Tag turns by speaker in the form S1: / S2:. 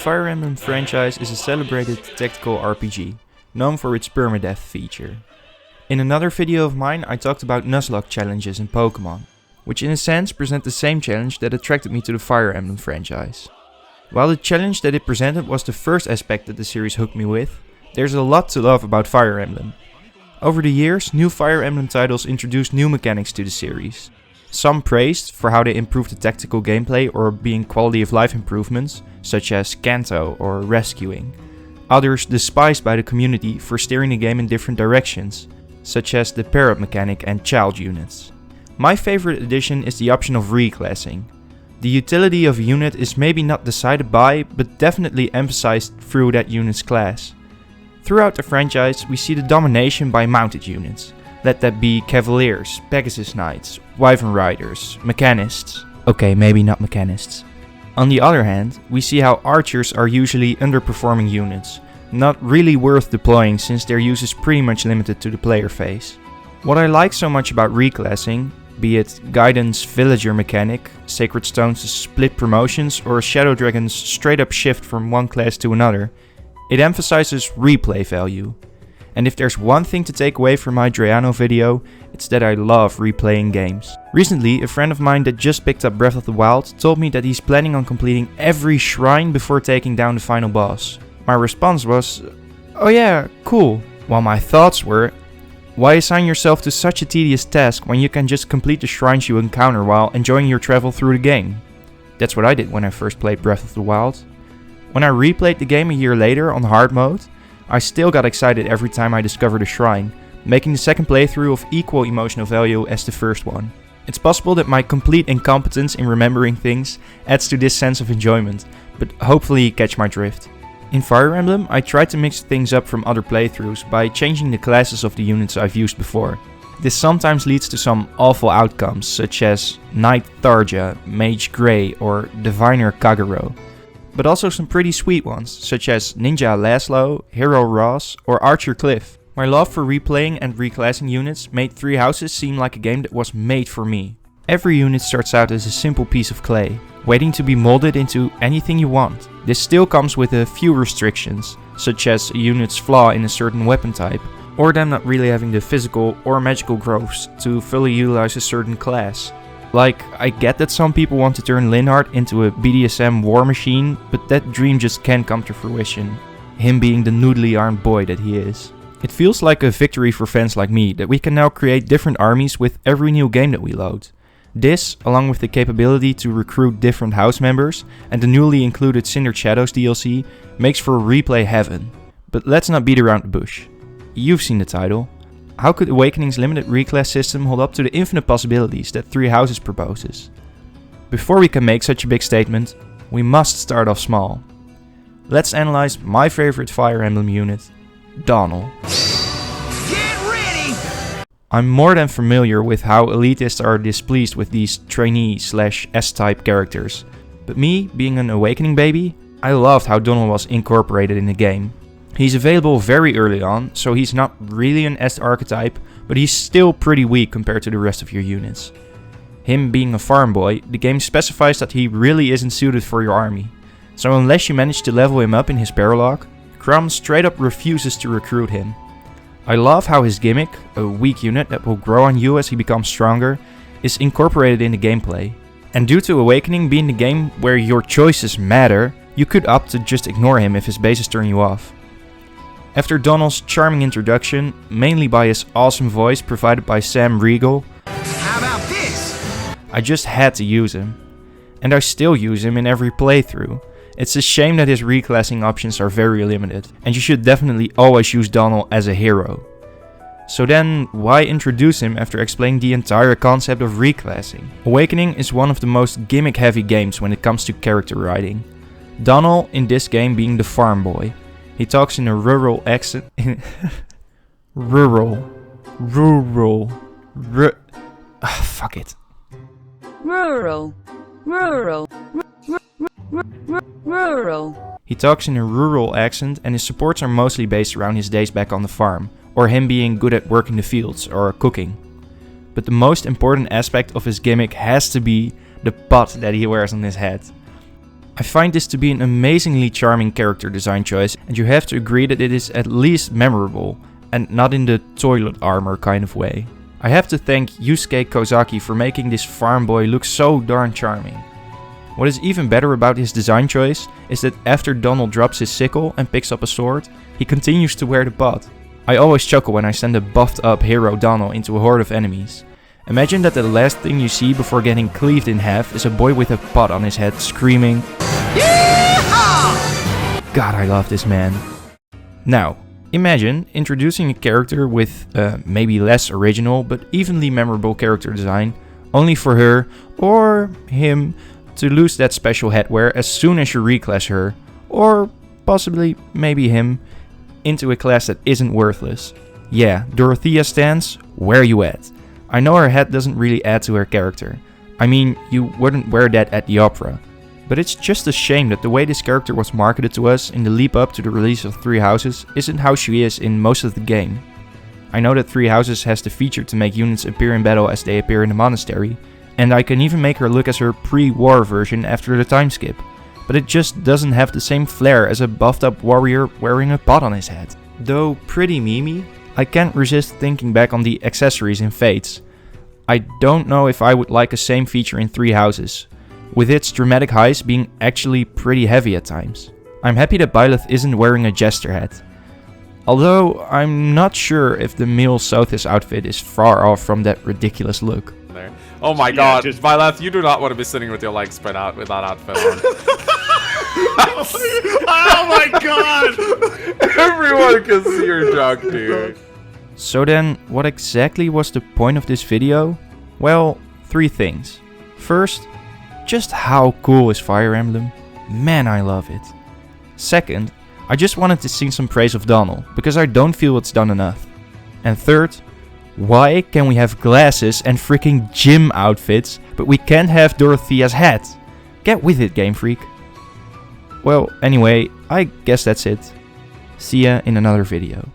S1: Fire Emblem franchise is a celebrated tactical RPG, known for its permadeath feature. In another video of mine I talked about Nuzlocke challenges in Pokemon, which in a sense present the same challenge that attracted me to the Fire Emblem franchise. While the challenge that it presented was the first aspect that the series hooked me with, there's a lot to love about Fire Emblem. Over the years, new Fire Emblem titles introduced new mechanics to the series. Some praised for how they improved the tactical gameplay or being quality of life improvements, such as Kanto or rescuing. Others despised by the community for steering the game in different directions, such as the pair-up mechanic and child units. My favorite addition is the option of reclassing. The utility of a unit is maybe not decided by, but definitely emphasized through that unit's class. Throughout the franchise, we see the domination by mounted units. Let that be Cavaliers, Pegasus Knights, Wyvern Riders, Mechanists. Okay, maybe not Mechanists. On the other hand, we see how Archers are usually underperforming units, not really worth deploying since their use is pretty much limited to the player phase. What I like so much about reclassing, be it Guidance Villager mechanic, Sacred Stones' split promotions, or Shadow Dragon's straight up shift from one class to another, it emphasizes replay value. And if there's one thing to take away from my Draiano video, it's that I love replaying games. Recently, a friend of mine that just picked up Breath of the Wild told me that he's planning on completing every shrine before taking down the final boss. My response was, oh yeah, cool. While my thoughts were, why assign yourself to such a tedious task when you can just complete the shrines you encounter while enjoying your travel through the game? That's what I did when I first played Breath of the Wild. When I replayed the game a year later on hard mode, I still got excited every time I discovered a shrine, making the second playthrough of equal emotional value as the first one. It's possible that my complete incompetence in remembering things adds to this sense of enjoyment, but hopefully you catch my drift. In Fire Emblem, I tried to mix things up from other playthroughs by changing the classes of the units I've used before. This sometimes leads to some awful outcomes, such as Knight Tharja, Mage Grey or Diviner Kagero. But also some pretty sweet ones, such as Ninja Laszlo, Hero Ross, or Archer Cliff. My love for replaying and reclassing units made Three Houses seem like a game that was made for me. Every unit starts out as a simple piece of clay, waiting to be molded into anything you want. This still comes with a few restrictions, such as a unit's flaw in a certain weapon type, or them not really having the physical or magical growths to fully utilize a certain class. Like, I get that some people want to turn Linhardt into a BDSM war machine, but that dream just can't come to fruition, him being the noodly armed boy that he is. It feels like a victory for fans like me that we can now create different armies with every new game that we load. This, along with the capability to recruit different house members and the newly included Cindered Shadows DLC, makes for replay heaven. But let's not beat around the bush. You've seen the title. How could Awakening's limited reclass system hold up to the infinite possibilities that Three Houses proposes? Before we can make such a big statement, we must start off small. Let's analyze my favorite Fire Emblem unit, Donal.
S2: Get ready!
S1: I'm more than familiar with how elitists are displeased with these trainee/S-type characters, but me, being an Awakening baby, I loved how Donal was incorporated in the game. He's available very early on, so he's not really an S archetype, but he's still pretty weak compared to the rest of your units. Him being a farm boy, the game specifies that he really isn't suited for your army, so unless you manage to level him up in his paralog, Crum straight up refuses to recruit him. I love how his gimmick, a weak unit that will grow on you as he becomes stronger, is incorporated in the gameplay. And due to Awakening being the game where your choices matter, you could opt to just ignore him if his bases turn you off. After Donal's charming introduction, mainly by his awesome voice provided by Sam Riegel,
S2: How about this?
S1: I just had to use him. And I still use him in every playthrough. It's a shame that his reclassing options are very limited, and you should definitely always use Donal as a hero. So then, why introduce him after explaining the entire concept of reclassing? Awakening is one of the most gimmick-heavy games when it comes to character writing. Donal in this game being the farm boy. He talks in a rural accent. Fuck it.
S3: Rural.
S1: He talks in a rural accent and his supports are mostly based around his days back on the farm, or him being good at working the fields or cooking. But the most important aspect of his gimmick has to be the pot that he wears on his head. I find this to be an amazingly charming character design choice, and you have to agree that it is at least memorable, and not in the toilet armor kind of way. I have to thank Yusuke Kozaki for making this farm boy look so darn charming. What is even better about his design choice is that after Donald drops his sickle and picks up a sword, he continues to wear the pot. I always chuckle when I send a buffed up hero Donald into a horde of enemies. Imagine that the last thing you see before getting cleaved in half is a boy with a pot on his head screaming, "Yeehaw!" God, I love this man. Now, imagine introducing a character with maybe less original but evenly memorable character design, only for her, or him, to lose that special headwear as soon as you reclass her, or possibly maybe him, into a class that isn't worthless. Yeah, Dorothea stance, where you at? I know her head doesn't really add to her character. I mean, you wouldn't wear that at the opera. But it's just a shame that the way this character was marketed to us in the leap up to the release of Three Houses isn't how she is in most of the game. I know that Three Houses has the feature to make units appear in battle as they appear in the monastery, and I can even make her look as her pre-war version after the time skip, but it just doesn't have the same flair as a buffed up warrior wearing a pot on his head. Though pretty memey, I can't resist thinking back on the accessories in Fates. I don't know if I would like a same feature in Three Houses, with its dramatic highs being actually pretty heavy at times. I'm happy that Byleth isn't wearing a jester hat. Although I'm not sure if the male Southis outfit is far off from that ridiculous look.
S4: There. Oh my god, Byleth, you do not want to be sitting with your legs spread out with that outfit on.
S5: Oh my god!
S4: Everyone can see your junk, dude.
S1: So then, what exactly was the point of this video? Well, 3 things. First, just how cool is Fire Emblem? Man, I love it. Second, I just wanted to sing some praise of Donald, because I don't feel it's done enough. And third, why can we have glasses and freaking gym outfits, but we can't have Dorothea's hat? Get with it, Game Freak. Well, anyway, I guess that's it. See ya in another video.